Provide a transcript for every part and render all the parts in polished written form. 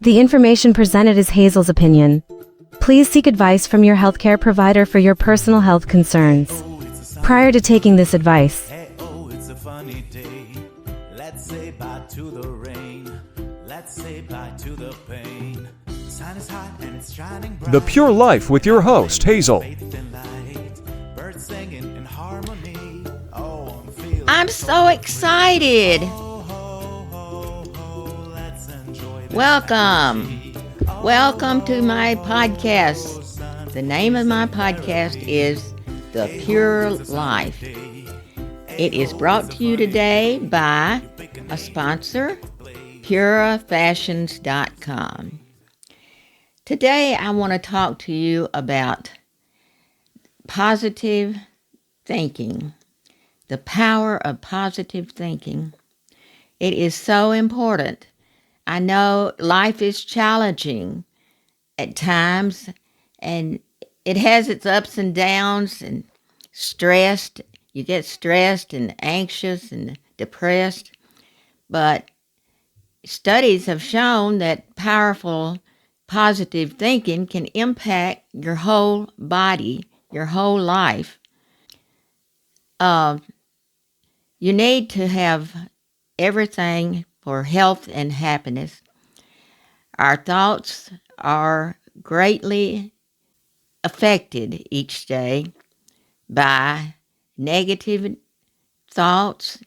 The information presented is Hazel's opinion. Please seek advice from your healthcare provider for your personal health concerns. Prior to taking this advice, It's a funny day. Let's say bye to the rain. Let's say bye to the pain. The sun is hot and it's shining bright. The Pure Life with your host, Hazel. Faith and light. Birds singing in harmony. Oh, I'm feeling I'm so excited. let's enjoy this. Welcome to my podcast. The name of my podcast is The Pure Life. It is brought to you today by a sponsor, purafashions.com. Today I want to talk to you about positive thinking, the power of positive thinking. It is so important. I know life is challenging at times, and it has its ups and downs and stressed. You get stressed and anxious and depressed. But studies have shown that powerful positive thinking can impact your whole body, your whole life. You need to have everything for health and happiness. Our thoughts are greatly affected each day by negative thoughts,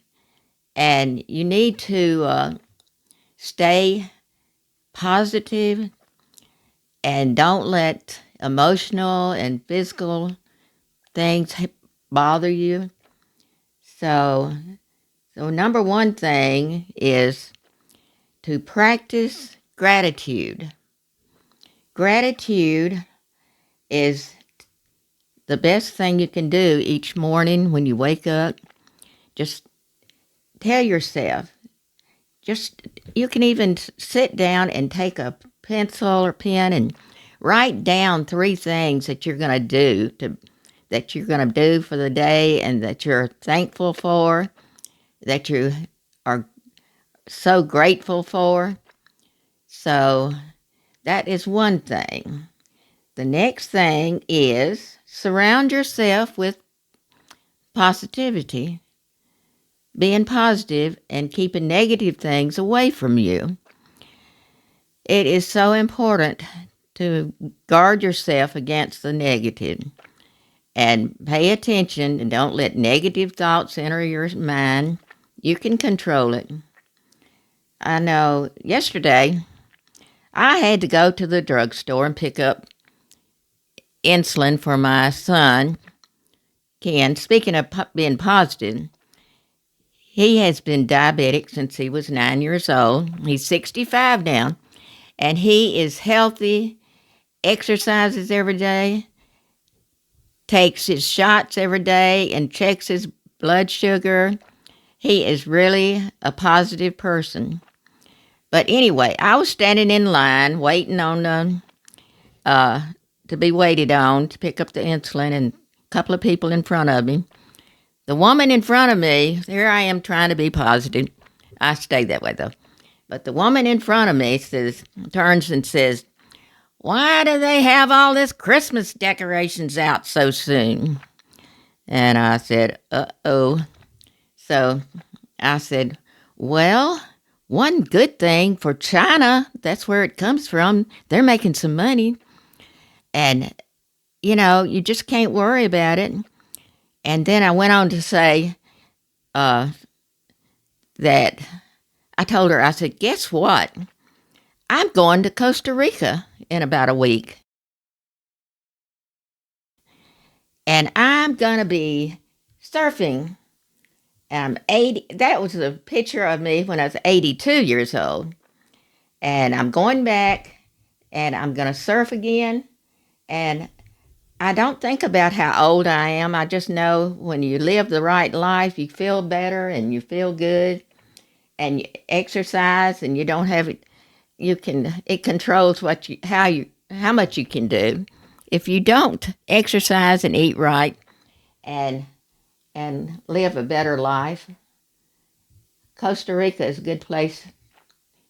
and you need to stay positive and don't let emotional and physical things bother you. So number one thing is to practice gratitude. Gratitude is the best thing you can do each morning when you wake up. Just tell yourself, you can even sit down and take a pencil or pen and write down 3 things that you're going to do for the day and that you're thankful for, that you are so grateful for. So that is one thing. The next thing is surround yourself with positivity, being positive and keeping negative things away from you. It is so important to guard yourself against the negative and pay attention and don't let negative thoughts enter your mind. You can control it. I know yesterday I had to go to the drugstore and pick up insulin for my son, Ken. Speaking of being positive, he has been diabetic since he was 9 years old. He's 65 now, and he is healthy, exercises every day, takes his shots every day, and checks his blood sugar. He is really a positive person. But anyway, I was standing in line waiting on to be waited on to pick up the insulin, and a couple of people in front of me. The woman in front of me, here I am trying to be positive. I stay that way though. But the woman in front of me turns and says, "Why do they have all this Christmas decorations out so soon?" And I said, "Uh-oh." So I said, "Well, one good thing for China, that's where it comes from. They're making some money. And, you just can't worry about it." And then I went on to say that I told her, I said, "Guess what? I'm going to Costa Rica in about a week. And I'm going to be surfing." I'm 80. That was a picture of me when I was 82 years old. And I'm going back and I'm going to surf again. And I don't think about how old I am. I just know when you live the right life, you feel better and you feel good and you exercise and you don't have it. It controls how much you can do. If you don't exercise and eat right and live a better life, Costa Rica is a good place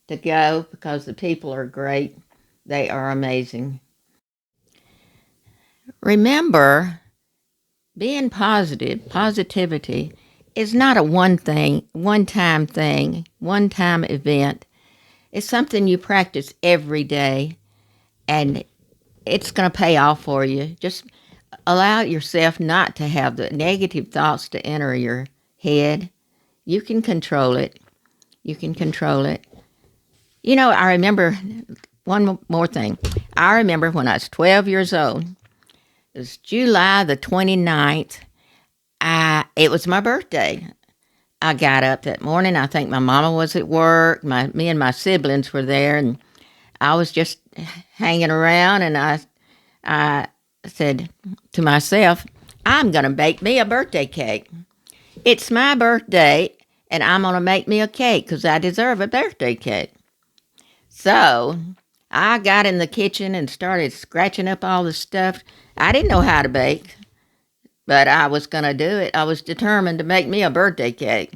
to go because the people are great. They are amazing. Remember, being positivity is not a one-time thing, one-time event. It's something you practice every day, and it's going to pay off for you. Just allow yourself not to have the negative thoughts to enter your head. You can control it. You can control it. You know, I remember one more thing. I remember when I was 12 years old. It was July the 29th. It was my birthday. I got up that morning. I think my mama was at work. Me and my siblings were there, and I was just hanging around, and I said to myself, I'm going to bake me a birthday cake. It's my birthday, and I'm going to make me a cake because I deserve a birthday cake. So I got in the kitchen and started scratching up all the stuff. I didn't know how to bake, but I was going to do it. I was determined to make me a birthday cake.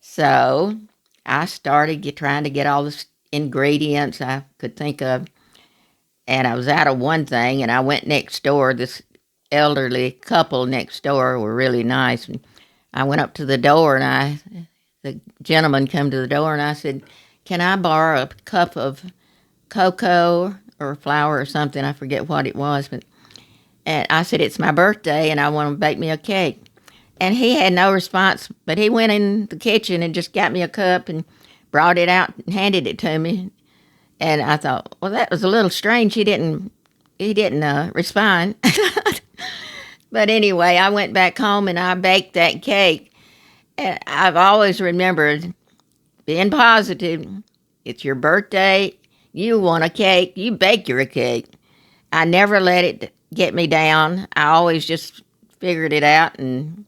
So I started trying to get all the ingredients I could think of, and I was out of one thing, and I went next door. This elderly couple next door were really nice, and I went up to the door, and the gentleman came to the door, and I said, can I borrow a cup of cocoa or flour or something? I forget what it was, and I said, it's my birthday, and I want to bake me a cake. And he had no response, but he went in the kitchen and just got me a cup and brought it out and handed it to me. And I thought, well, that was a little strange. He didn't respond. But anyway, I went back home and I baked that cake. And I've always remembered being positive. It's your birthday. You want a cake. You bake your cake. I never let it get me down. I always just figured it out and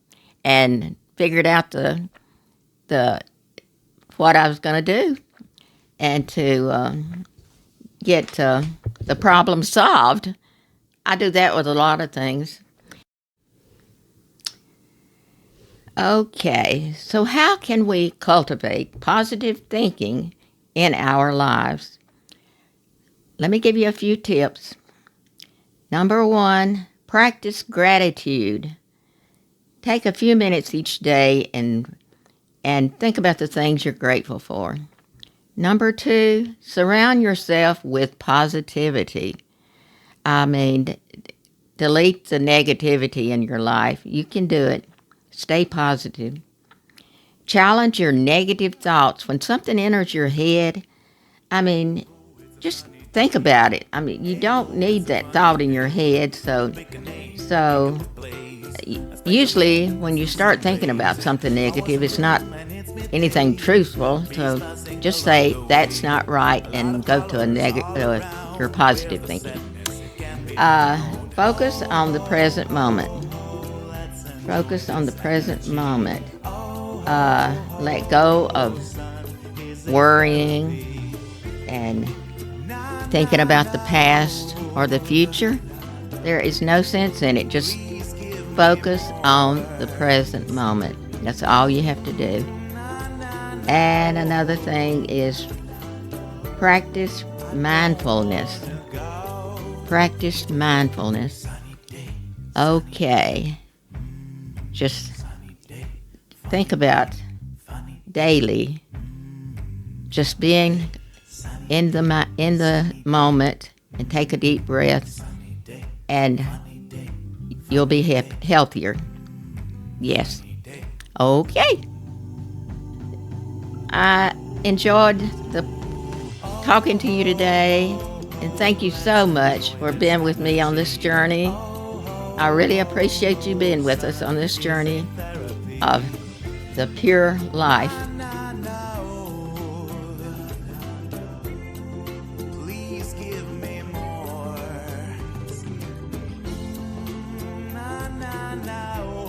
figured out the what I was going to do and to get the problem solved. I do that with a lot of things. Okay, so how can we cultivate positive thinking in our lives? Let me give you a few tips. Number 1, practice gratitude. Take a few minutes each day and think about the things you're grateful for. Number 2, surround yourself with positivity. I mean, delete the negativity in your life. You can do it. Stay positive. Challenge your negative thoughts. When something enters your head, I mean, just think about it. I mean, you don't need that thought in your head. So usually when you start thinking about something negative, it's not anything truthful. So just say, that's not right, and go to your positive thinking. Focus on the present moment. Focus on the present moment. Let go of worrying and thinking about the past or the future. There is no sense in it. Just focus on the present moment. That's all you have to do. And another thing is practice mindfulness. Practice mindfulness. Okay. Just think about daily just being in the moment, and take a deep breath, and you'll be healthier. Yes. Okay. I enjoyed talking to you today, and thank you so much for being with me on this journey. I really appreciate you being with us on this journey of the pure life. Now